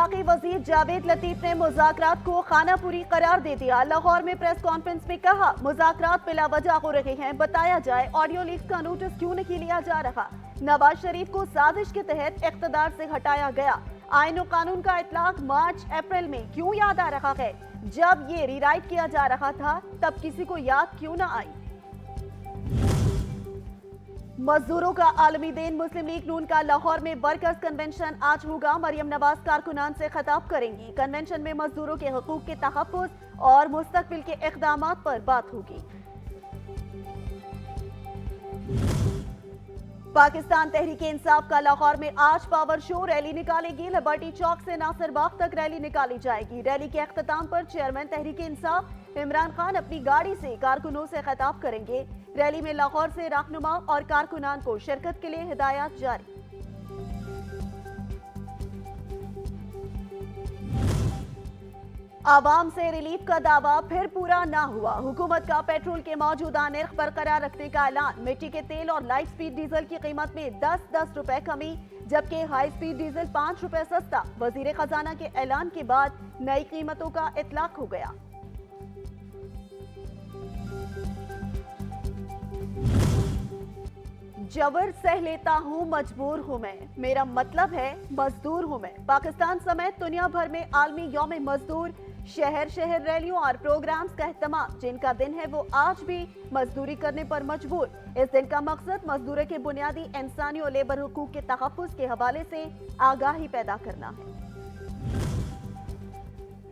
वफाकी वजीर जावेद लतीफ ने मुज़ाकरात को खानापुरी करार दे दिया। लाहौर में प्रेस कॉन्फ्रेंस में कहा, मुज़ाकरात बिला वजह हो रहे हैं, बताया जाए ऑडियो लीक का नोटिस क्यों नहीं लिया जा रहा। नवाज शरीफ को साजिश के तहत इख्तिदार से हटाया गया। आईन और कानून का इतलाक मार्च अप्रैल में क्यों याद आ रहा है? जब ये रीराइट किया जा रहा था तब किसी को याद क्यों न आई? मजदूरों का आलमी दिन। मुस्लिम लीग नून का लाहौर में वर्कर्स कन्वेंशन आज होगा। मरियम नवाज कारकुनान से खिताब करेंगी। कन्वेंशन में मजदूरों के हकूक के तहफ़्फ़ुज़ और मुस्तक़बिल के इक़दामात पर बात होगी। पाकिस्तान तहरीक-ए-इंसाफ का लाहौर में आज पावर शो रैली निकालेगी। लिबर्टी चौक से नासिर बाग तक रैली निकाली जाएगी। रैली के अख्ताम पर चेयरमैन तहरीक-ए-इंसाफ इमरान खान अपनी गाड़ी से कारकुनों से खिताब करेंगे। रैली में लाहौर से रहनुमा और कारकुनान को शिरकत के लिए हिदायत जारी। आवाम से रिलीफ का दावा फिर पूरा ना हुआ। हुकूमत का पेट्रोल के मौजूदा निर्ख बरकरार रखने का ऐलान। मिट्टी के तेल और लाइट स्पीड डीजल की कीमत में 10-10 रुपए कमी, जबकि हाई स्पीड डीजल 5 रुपए सस्ता। वजीर खजाना के ऐलान के बाद नई कीमतों का इतलाक हो गया। जबर सह लेता हूँ, मजबूर हूँ मैं, मेरा मतलब है मजदूर हूँ मैं। पाकिस्तान समेत दुनिया भर में आलमी यौम मजदूर, शहर शहर रैलियों और प्रोग्राम्स का एहतमाम। जिनका दिन है वो आज भी मजदूरी करने पर मजबूर। इस दिन का मकसद मजदूरों के बुनियादी इंसानी और लेबर हुकूक के तहफ़्फ़ुज़ के हवाले से आगाही पैदा करना है।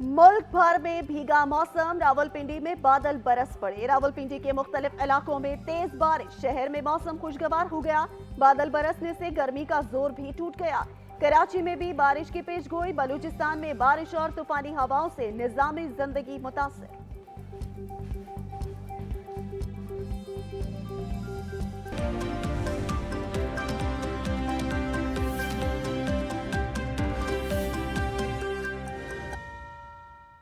मुल्क भर में भीगा मौसम। रावलपिंडी में बादल बरस पड़े। रावलपिंडी के मुख्तलिफ इलाकों में तेज बारिश। शहर में मौसम खुशगवार हो गया। बादल बरसने से गर्मी का जोर भी टूट गया। कराची में भी बारिश की पेशगोई। बलूचिस्तान में बारिश और तूफानी हवाओं से निज़ामी जिंदगी मुतासिर।